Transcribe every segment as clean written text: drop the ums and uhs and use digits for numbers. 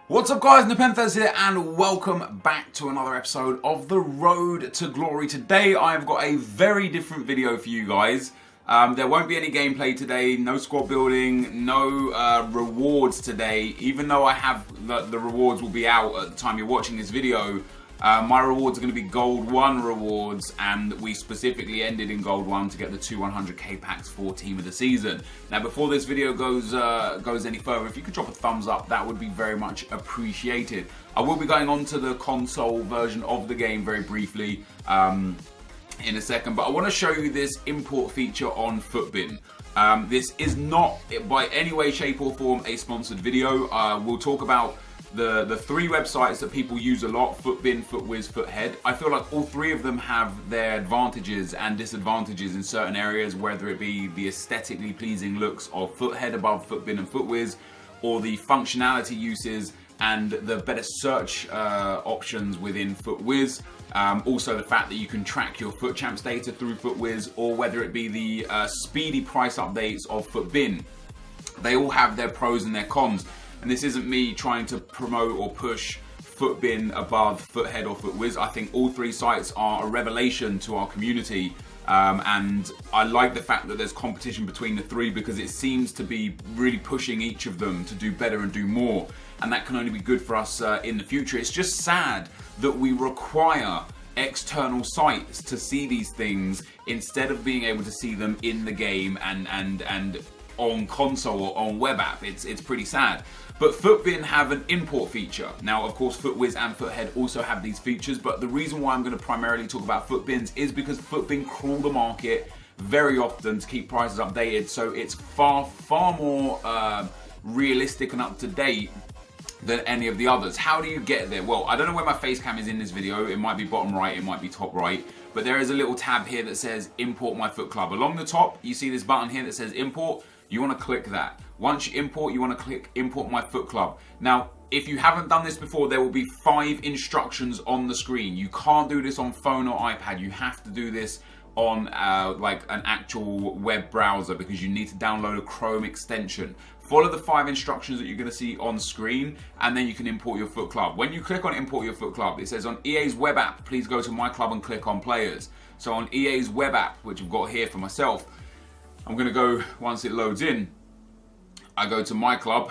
What's up guys, NepentheZ here and welcome back to another episode of The Road to Glory. Today I've got a very different video for you guys. There won't be any gameplay today, no squad building, no rewards today. Even though I have the rewards will be out at the time you're watching this video. My rewards are going to be Gold 1 rewards, and we specifically ended in Gold 1 to get the 200k packs for Team of the Season. Now before this video goes any further, if you could drop a thumbs up, that would be very much appreciated. I will be going on to the console version of the game very briefly in a second, but I want to show you this import feature on FUTBIN. This is not by any way, shape or form a sponsored video. We'll talk about the three websites that people use a lot: FUTBIN, FUTWIZ, FUTHEAD. I feel like all three of them have their advantages and disadvantages in certain areas, whether it be the aesthetically pleasing looks of FUTHEAD above FUTBIN and FUTWIZ, or the functionality uses and the better search options within FUTWIZ. Also the fact that you can track your FUT Champs data through FUTWIZ, or whether it be the speedy price updates of FUTBIN. They all have their pros and their cons. And this isn't me trying to promote or push FUTBIN above FUTHEAD or FUTWIZ. I think all three sites are a revelation to our community. And I like the fact that there's competition between the three, because it seems to be really pushing each of them to do better and do more. And that can only be good for us in the future. It's just sad that we require external sites to see these things instead of being able to see them in the game and on console or on web app. It's pretty sad. But FUTBIN have an import feature. Now, of course, FUTWIZ and FUTHEAD also have these features, but the reason why I'm going to primarily talk about FUTBINs is because FUTBIN crawl the market very often to keep prices updated, so it's far more realistic and up to date than any of the others. How do you get there? Well, I don't know where my face cam is in this video. It might be bottom right, it might be top right, but there is a little tab here that says import my FUT club. Along the top, you see this button here that says import. You want to click that. Once you import, you want to click import my FUT club. Now, if you haven't done this before, there will be 5 instructions on the screen. You can't do this on phone or iPad. You have to do this on like an actual web browser, because you need to download a Chrome extension. Follow the 5 instructions that you're going to see on screen, and then you can import your FUT club. When you click on import your FUT club, it says on EA's web app, please go to my club and click on players. So on EA's web app, which I've got here for myself, I'm going to go, once it loads in, I go to my club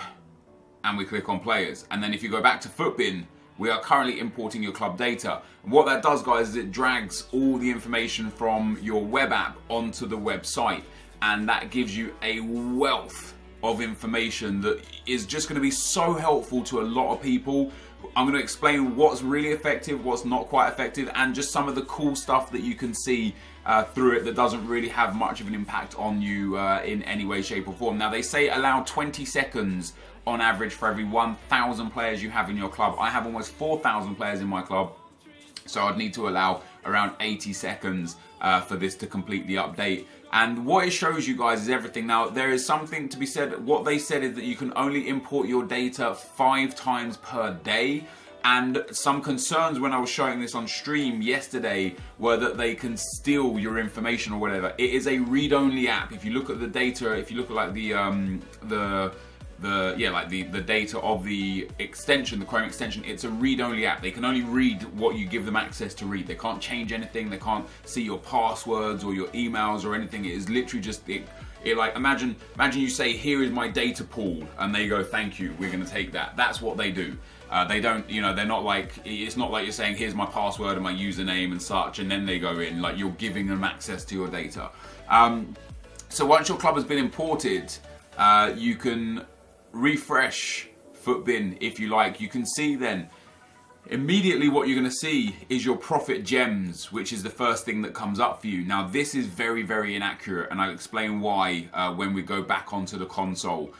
and we click on players. And then if you go back to FUTBIN, we are currently importing your club data. And what that does, guys, is it drags all the information from your web app onto the website. And that gives you a wealth of information that is just going to be so helpful to a lot of people. I'm going to explain what's really effective, what's not quite effective, and just some of the cool stuff that you can see through it that doesn't really have much of an impact on you in any way, shape or form. Now, they say allow 20 seconds on average for every 1,000 players you have in your club. I have almost 4,000 players in my club, so I'd need to allow around 80 seconds for this to complete the update. And what it shows you guys is everything. Now, there is something to be said. What they said is that you can only import your data 5 times per day. And some concerns when I was showing this on stream yesterday were that they can steal your information or whatever. It is a read-only app. If you look at the data, if you look at like the data of the extension, the Chrome extension, it's a read-only app. They can only read what you give them access to read. They can't change anything. They can't see your passwords or your emails or anything. It is literally just like imagine you say, here is my data pool, and they go, thank you, we're going to take that. That's what they do. They don't, you know, they're not like, it's not like you're saying, here's my password and my username and such, and then they go in. Like, you're giving them access to your data. So once your club has been imported, you can refresh FUTBIN if you like. You can see then immediately what you're going to see is your profit gems, which is the first thing that comes up for you. Now, this is very, very inaccurate, and I'll explain why when we go back onto the console.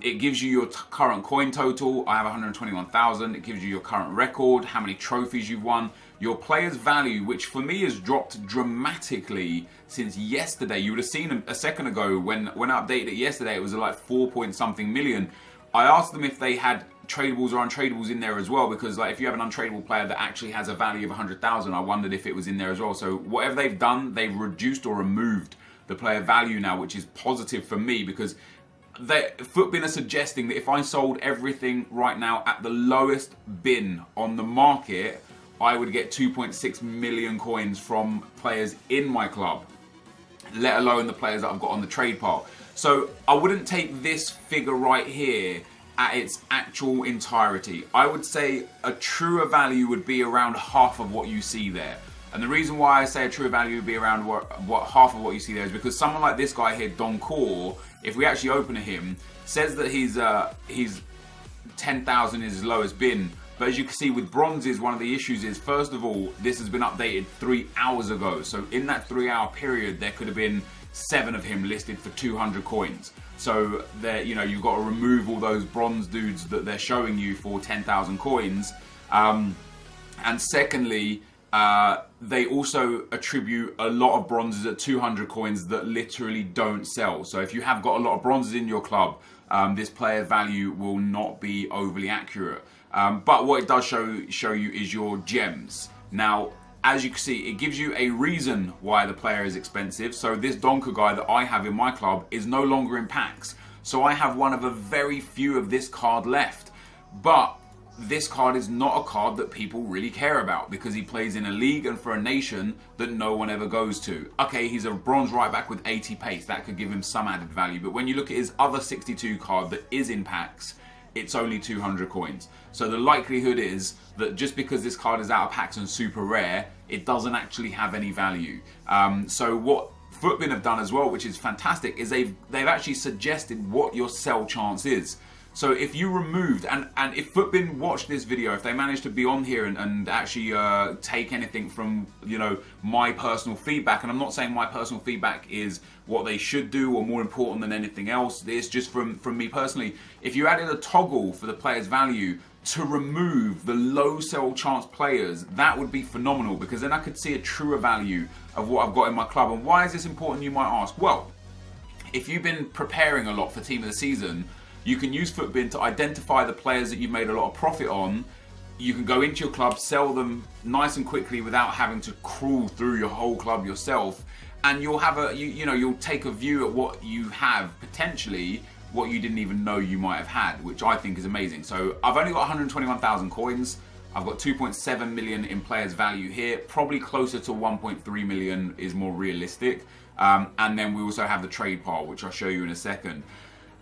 It gives you your current coin total. I have 121,000. It gives you your current record, how many trophies you've won, your player's value, which for me has dropped dramatically since yesterday. You would have seen a second ago when I updated it yesterday, it was like 4 point something million. I asked them if they had tradables or untradables in there as well, because like if you have an untradable player that actually has a value of 100,000, I wondered if it was in there as well. So whatever they've done, they've reduced or removed the player value now, which is positive for me, because FUTBIN are suggesting that if I sold everything right now at the lowest bin on the market, I would get 2.6 million coins from players in my club, let alone the players that I've got on the trade pile. So I wouldn't take this figure right here at its actual entirety. I would say a truer value would be around half of what you see there. And the reason why I say a truer value would be around what half of what you see there is because someone like this guy here, Doncore, if we actually open him, says that he's 10,000 is his lowest bin. But as you can see with bronzes, one of the issues is, first of all, this has been updated 3 hours ago. So in that 3-hour period, there could have been 7 of him listed for 200 coins. So there, you know, you've got to remove all those bronze dudes that they're showing you for 10,000 coins. And secondly, they also attribute a lot of bronzes at 200 coins that literally don't sell. So if you have got a lot of bronzes in your club, this player value will not be overly accurate. But what it does show you is your gems. Now, as you can see, it gives you a reason why the player is expensive. So this Donker guy that I have in my club is no longer in packs. So I have one of a very few of this card left. But this card is not a card that people really care about because he plays in a league and for a nation that no one ever goes to. Okay, he's a bronze right back with 80 pace. That could give him some added value. But when you look at his other 62 card that is in packs, it's only 200 coins. So the likelihood is that just because this card is out of packs and super rare, it doesn't actually have any value. So what FUTBIN have done as well, which is fantastic, is they've actually suggested what your sell chance is. So if you removed, and if FUTBIN watched this video, if they managed to be on here and actually take anything from, you know, my personal feedback, and I'm not saying my personal feedback is what they should do or more important than anything else, it's just from me personally, if you added a toggle for the player's value to remove the low sell chance players, that would be phenomenal because then I could see a truer value of what I've got in my club. And why is this important, you might ask? Well, if you've been preparing a lot for Team of the Season, you can use FUTBIN to identify the players that you've made a lot of profit on. You can go into your club, sell them nice and quickly without having to crawl through your whole club yourself. And you'll have you'll take a view at what you have potentially, what you didn't even know you might have had, which I think is amazing. So I've only got 121,000 coins. I've got 2.7 million in players value here. Probably closer to 1.3 million is more realistic. And then we also have the trade pile, which I'll show you in a second.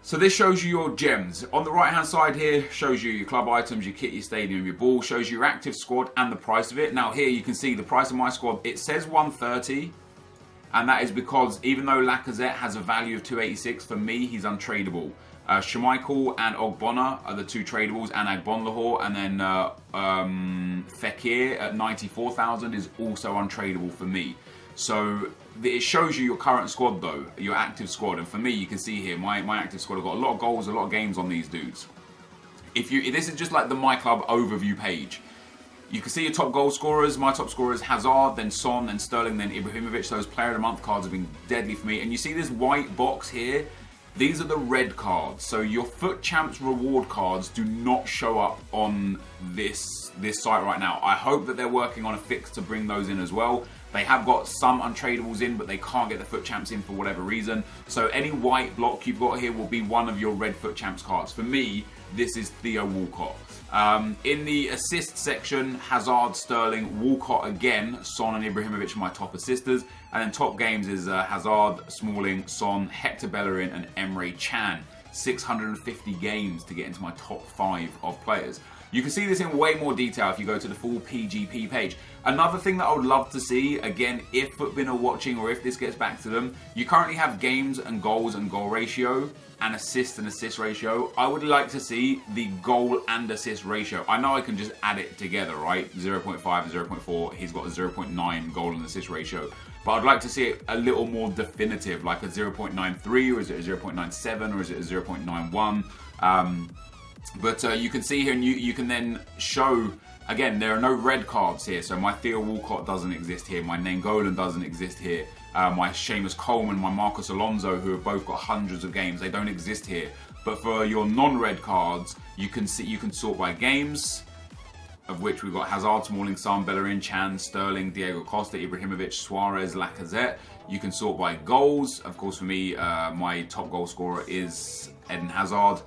So this shows you your gems. On the right hand side here, shows you your club items, your kit, your stadium, your ball, shows you your active squad and the price of it. Now here you can see the price of my squad, it says 130, and that is because even though Lacazette has a value of 286, for me he's untradeable. Schmeichel and Ogbonna are the 2 tradables, and Agbonlahor, and then Fekir at 94,000 is also untradeable for me. So it shows you your current squad though, your active squad, and for me you can see here my active squad, I've got a lot of goals, a lot of games on these dudes. This is just like the My Club overview page. You can see your top goal scorers. My top scorers Hazard, then Son, then Sterling, then Ibrahimovic. Those player of the month cards have been deadly for me. And you see this white box here? These are the red cards. So your FUT Champs reward cards do not show up on this site right now. I hope that they're working on a fix to bring those in as well. They have got some untradables in, but they can't get the FUT Champs in for whatever reason. So any white block you've got here will be one of your red FUT Champs cards. For me, this is Theo Walcott. In the assist section, Hazard, Sterling, Walcott again, Son and Ibrahimovic are my top assisters. And then top games is Hazard, Smalling, Son, Hector Bellerin and Emre Can. 650 games to get into my top 5 of players. You can see this in way more detail if you go to the full PGP page. Another thing that I would love to see, again, if FUTBIN are watching or if this gets back to them, you currently have games and goal ratio and assist ratio. I would like to see the goal and assist ratio. I know I can just add it together, right? 0.5 and 0.4. He's got a 0.9 goal and assist ratio. But I'd like to see it a little more definitive, like a 0.93, or is it a 0.97, or is it a 0.91? But you can see here, and you can then show, again, there are no red cards here. So my Theo Walcott doesn't exist here. My Nainggolan doesn't exist here. My Seamus Coleman, my Marcus Alonso, who have both got hundreds of games, they don't exist here. But for your non-red cards, you can sort by games, of which we've got Hazard, Smalling, Son, Bellerin, Chan, Sterling, Diego Costa, Ibrahimovic, Suarez, Lacazette. You can sort by goals. Of course, for me, my top goal scorer is Eden Hazard.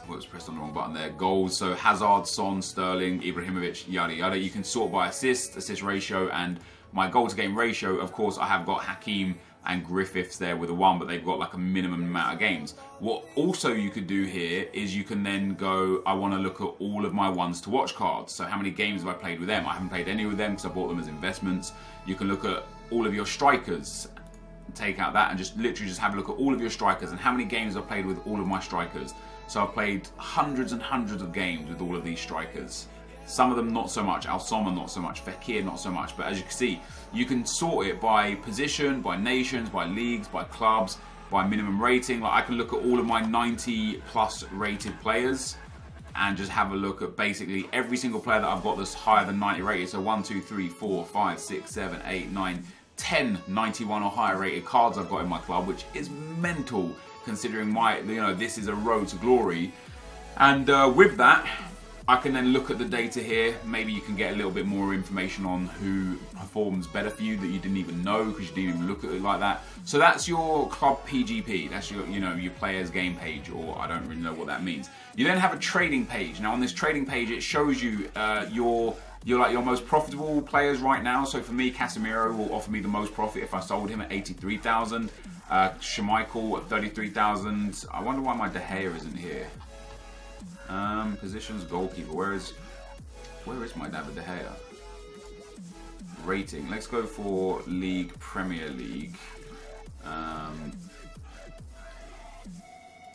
Was pressed on the wrong button there. Goals, so Hazard, Son, Sterling, Ibrahimovic, yada yada. You can sort by assist ratio, and my goal to game ratio. Of course, I have got Hakim and Griffiths there with a 1, but they've got like a minimum amount of games. What also you could do here is you can then go, I want to look at all of my ones to watch cards. So how many games have I played with them? I haven't played any with them because I bought them as investments. You can look at all of your strikers, take out that, and just literally just have a look at all of your strikers and how many games I've played with all of my strikers. So I've played hundreds and hundreds of games with all of these strikers. Some of them not so much, Al Sommer not so much, Fekir not so much, but as you can see, you can sort it by position, by nations, by leagues, by clubs, by minimum rating. Like I can look at all of my 90 plus rated players and just have a look at basically every single player that I've got that's higher than 90 rated. So 1, 2, 3, 4, 5, 6, 7, 8, 9, 10 91 or higher rated cards I've got in my club, which is mental considering this is a road to glory. And with that, I can then look at the data here. Maybe you can get a little bit more information on who performs better for you that you didn't even know because you didn't even look at it like that. So that's your club PGP. That's your, your player's game page, or I don't really know what that means. You then have a trading page. Now on this trading page, it shows you your most profitable players right now. So for me, Casemiro will offer me the most profit if I sold him at 83,000. Schmeichel at 33,000. I wonder why my De Gea isn't here. Positions, goalkeeper. Where is my David De Gea? Rating. Let's go for League, Premier League. I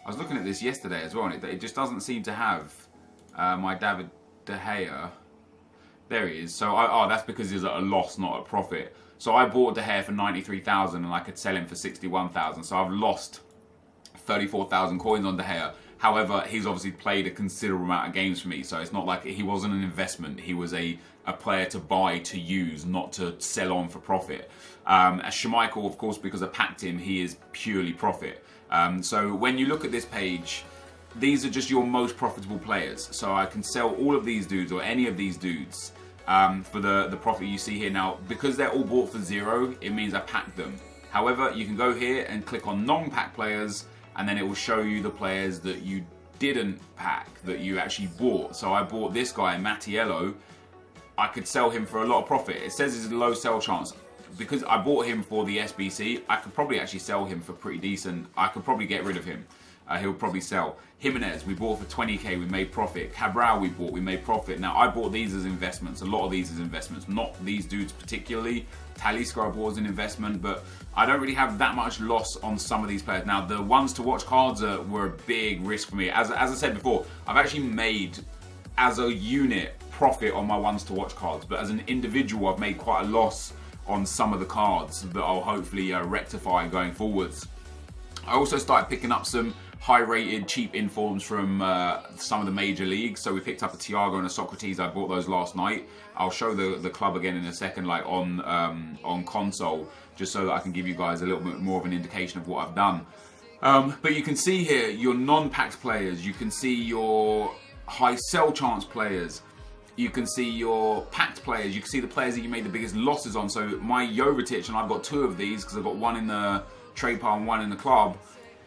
was looking at this yesterday as well, and it just doesn't seem to have my David De Gea. There he is. So that's because he's at a loss, not a profit. So I bought De Gea for 93,000, and I could sell him for 61,000. So I've lost 34,000 coins on De Gea. However, he's obviously played a considerable amount of games for me, so it's not like he wasn't an investment. He was a player to buy, to use, not to sell on for profit. As Schmeichel, of course, because I packed him, he is purely profit. So when you look at this page, these are just your most profitable players. So I can sell all of these dudes, or any of these dudes, for the profit you see here. Now, because they're all bought for 0, it means I packed them. However, you can go here and click on non-pack players, and then it will show you the players that you didn't pack, that you actually bought. So I bought this guy, Mattiello. I could sell him for a lot of profit. It says it's a low sell chance. Because I bought him for the SBC, I could probably actually sell him for pretty decent. I could probably get rid of him. He'll probably sell. Jimenez, we bought for 20k, we made profit. Cabral, we made profit. Now, I bought these as investments, a lot of these as investments, not these dudes particularly. Talisca I bought as an investment, but I don't really have that much loss on some of these players. Now, the ones to watch cards were a big risk for me. As I said before, I've actually made, as a unit, profit on my ones to watch cards, but as an individual, I've made quite a loss on some of the cards that I'll hopefully rectify going forwards. I also started picking up some high-rated, cheap informs from some of the major leagues. So we picked up a Thiago and a Socrates. I bought those last night. I'll show the club again in a second, like on console, just so that I can give you guys a little bit more of an indication of what I've done. But you can see here your non-packed players. You can see your high sell chance players. You can see your packed players. You can see the players that you made the biggest losses on. So my Jovetic, and I've got 2 of these because I've got one in the trade pile and one in the club.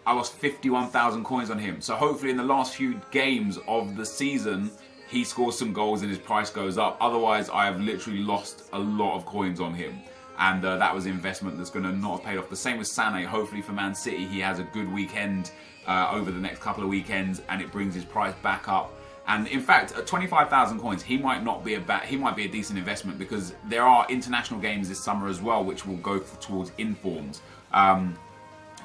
I lost 51,000 coins on him. So hopefully in the last few games of the season, he scores some goals and his price goes up. Otherwise, I have literally lost a lot of coins on him. And that was an investment that's going to not have paid off. The same with Sané. Hopefully for Man City, he has a good weekend over the next couple of weekends, and it brings his price back up. And in fact, at 25,000 coins, he might be a decent investment, because there are international games this summer as well, which will go towards informs.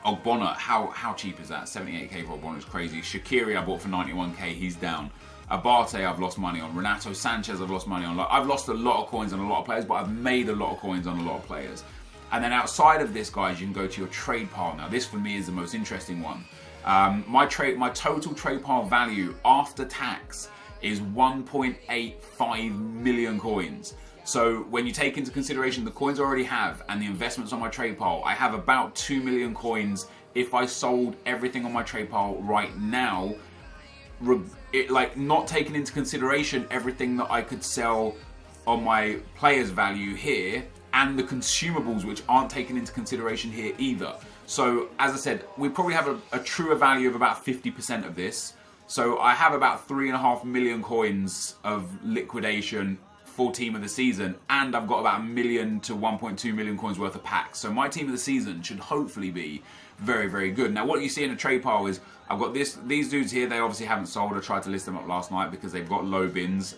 Ogbonna, how cheap is that? 78k for Ogbonna is crazy. Shaqiri I bought for 91k, he's down. Abate I've lost money on. Renato Sanchez I've lost money on. I've lost a lot of coins on a lot of players, but I've made a lot of coins on a lot of players. And then outside of this, guys, you can go to your trade pile. Now this for me is the most interesting one. My total trade pile value after tax is 1.85 million coins. So when you take into consideration the coins I already have and the investments on my trade pile, I have about 2 million coins if I sold everything on my trade pile right now, like not taking into consideration everything that I could sell on my players value here and the consumables which aren't taken into consideration here either. So as I said, we probably have a truer value of about 50% of this. So I have about 3.5 million coins of liquidation for team of the season, and I've got about 1 million to 1.2 million coins worth of packs. So my team of the season should hopefully be very, very good. Now what you see in a trade pile is I've got these dudes here. They obviously haven't sold. I tried to list them up last night because they've got low bins.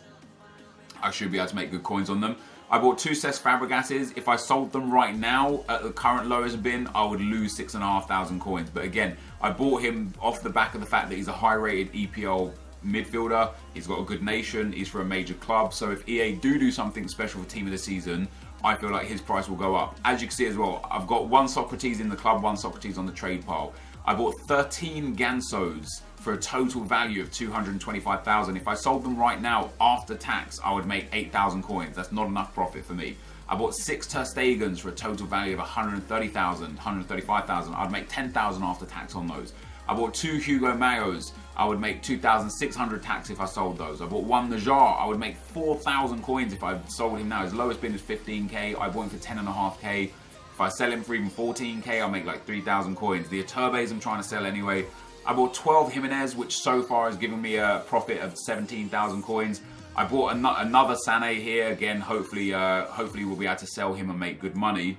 I should be able to make good coins on them. I bought 2 Cesc Fabregases. If I sold them right now at the current lowest bin, I would lose 6,500 coins. But again, I bought him off the back of the fact that he's a high-rated EPL midfielder. He's got a good nation. He's for a major club. So if EA do something special for team of the season, I feel like his price will go up. As you can see as well, I've got 1 Socrates in the club, 1 Socrates on the trade pile. I bought 13 Gansos for a total value of 225,000. If I sold them right now after tax, I would make 8,000 coins. That's not enough profit for me. I bought 6 Ter Stegens for a total value of 130,000, 135,000. I'd make 10,000 after tax on those. I bought 2 Hugo Mayos. I would make 2,600 tax if I sold those. I bought 1 Najar. I would make 4,000 coins if I sold him now. His lowest bid is 15k. I bought him for 10.5k. If I sell him for even 14k, I'll make like 3,000 coins. The Iturbes I'm trying to sell anyway. I bought 12 Jimenez, which so far has given me a profit of 17,000 coins. I bought another Sané here. Again, hopefully we'll be able to sell him and make good money.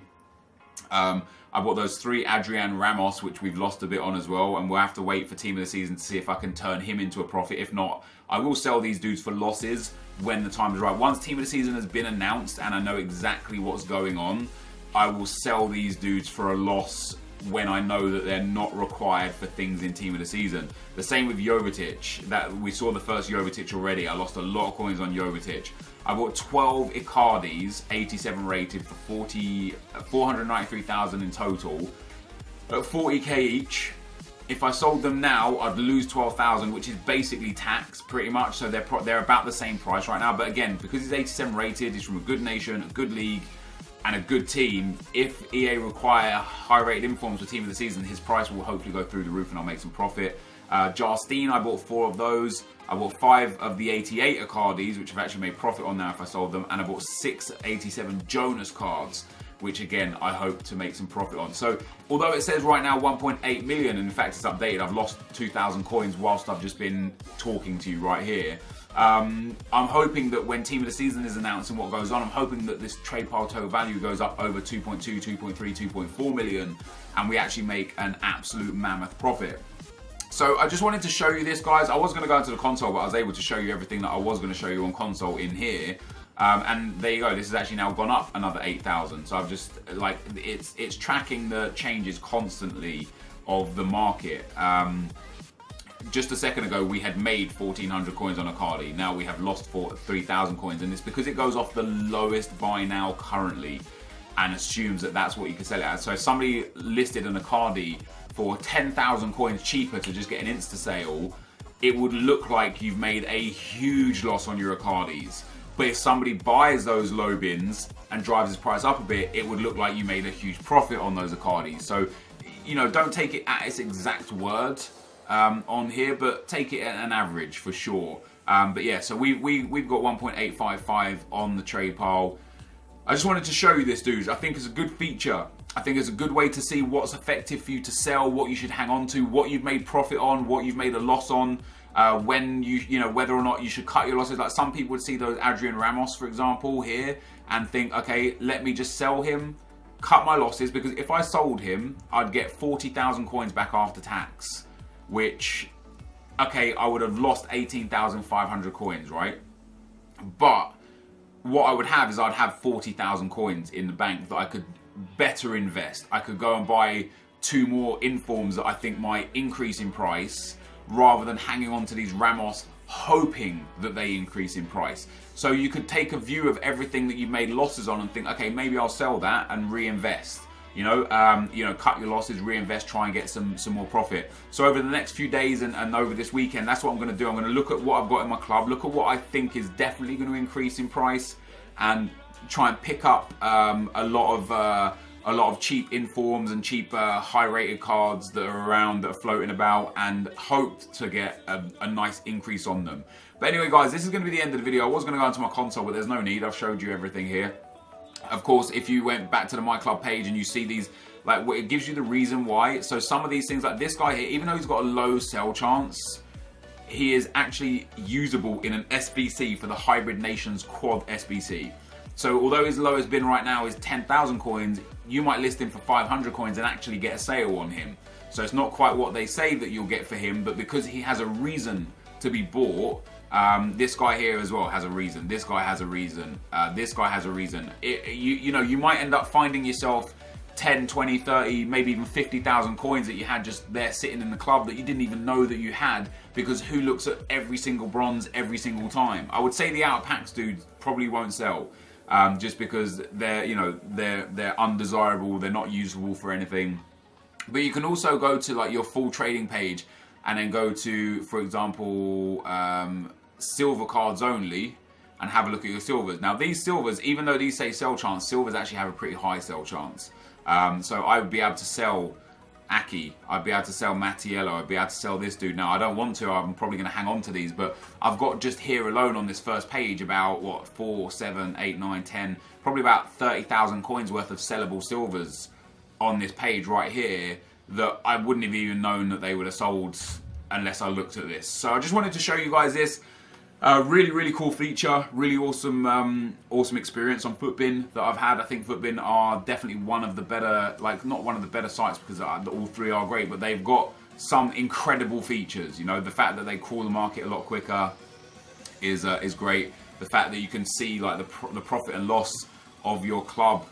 I bought those 3 Adrian Ramos, which we've lost a bit on as well, and we'll have to wait for team of the season to see if I can turn him into a profit. If not, I will sell these dudes for losses when the time is right. Once team of the season has been announced and I know exactly what's going on, I will sell these dudes for a loss when I know that they're not required for things in team of the season. The same with Jovetic. That we saw the first Jovetic already. I lost a lot of coins on Jovetic. I bought 12 Icardis, 87 rated for 493,000 in total, at 40k each. If I sold them now, I'd lose 12,000, which is basically tax, pretty much. So they're about the same price right now. But again, because he's 87 rated, he's from a good nation, a good league, and a good team. If EA require high-rated informs for team of the season, his price will hopefully go through the roof and I'll make some profit. Jarstein, I bought 4 of those. I bought 5 of the 88 Icardis, which I've actually made profit on now if I sold them. And I bought 6 87 Jonas cards, which again, I hope to make some profit on. So, although it says right now 1.8 million, and in fact it's updated, I've lost 2,000 coins whilst I've just been talking to you right here. I'm hoping that when team of the season is announced and what goes on, I'm hoping that this trade pile total value goes up over 2.2, 2.3, 2.4 million, and we actually make an absolute mammoth profit. So I just wanted to show you this, guys. I was going to go into the console, but I was able to show you everything that I was going to show you on console in here. And there you go. This has actually now gone up another 8,000. So I've just, like, it's tracking the changes constantly of the market. Just a second ago, we had made 1,400 coins on Icardi. Now we have lost 3,000 coins, and it's because it goes off the lowest buy now currently and assumes that that's what you can sell it at. So if somebody listed an Icardi for 10,000 coins cheaper to just get an insta sale, it would look like you've made a huge loss on your Icardis. But if somebody buys those low bins and drives his price up a bit, it would look like you made a huge profit on those Icardis. So, you know, don't take it at its exact word on here, but take it at an average for sure. But yeah, so we've got 1.855 on the trade pile. I just wanted to show you this, dudes. I think it's a good feature. I think it's a good way to see what's effective for you to sell, what you should hang on to, what you've made profit on, what you've made a loss on, when you know, whether or not you should cut your losses. Like some people would see those Adrian Ramos, for example, here and think, okay, let me just sell him, cut my losses, because if I sold him, I'd get 40,000 coins back after tax, which, okay, I would have lost 18,500 coins, right? But what I would have is I'd have 40,000 coins in the bank that I could better invest. I could go and buy 2 more informs that I think might increase in price, rather than hanging on to these Ramos hoping that they increase in price. So you could take a view of everything that you've made losses on and think, okay, maybe I'll sell that and reinvest. You know, cut your losses, reinvest, try and get some more profit. So over the next few days and over this weekend, that's what I'm going to do. I'm going to look at what I've got in my club, look at what I think is definitely going to increase in price, and try and pick up a lot a lot of cheap informs and cheap high rated cards that are around, that are floating about, and hoped to get a nice increase on them. But anyway guys, this is going to be the end of the video. I was going to go into my console, but there's no need. I've showed you everything here. Of course, if you went back to the My Club page and you see these, like, it gives you the reason why. So some of these things, like this guy here, even though he's got a low sell chance, he is actually usable in an SBC for the Hybrid Nations Quad SBC. So although his lowest bin right now is 10,000 coins, you might list him for 500 coins and actually get a sale on him. So it's not quite what they say that you'll get for him, but because he has a reason to be bought, this guy here as well has a reason. This guy has a reason. This guy has a reason. You know, you might end up finding yourself 10, 20, 30, maybe even 50,000 coins that you had just there sitting in the club that you didn't even know that you had, because who looks at every single bronze every single time? I would say the out of packs dudes probably won't sell, just because they're, you know, they're undesirable, they're not usable for anything. But you can also go to like your full trading page and then go to, for example, silver cards only, and have a look at your silvers. Now these silvers, even though these say sell chance, silvers actually have a pretty high sell chance. So I would be able to sell Aki, I'd be able to sell Mattiello, I'd be able to sell this dude. Now I don't want to, I'm probably going to hang on to these, but I've got just here alone on this first page about, what, 4, 7, 8, 9, 10, probably about 30,000 coins worth of sellable silvers on this page right here that I wouldn't have even known that they would have sold unless I looked at this. So I just wanted to show you guys this. Really, really cool feature. Really awesome, awesome experience on FUTBIN that I've had. I think FUTBIN are definitely one of the better, like, not one of the better sites because all three are great, but they've got some incredible features. You know, the fact that they call the market a lot quicker is great. The fact that you can see like the profit and loss of your club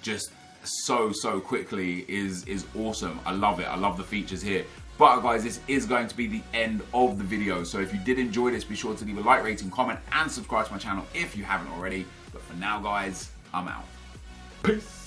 just so quickly is awesome. I love it. I love the features here. But guys, this is going to be the end of the video. So if you did enjoy this, be sure to leave a like, rating, comment, and subscribe to my channel if you haven't already. But for now, guys, I'm out. Peace.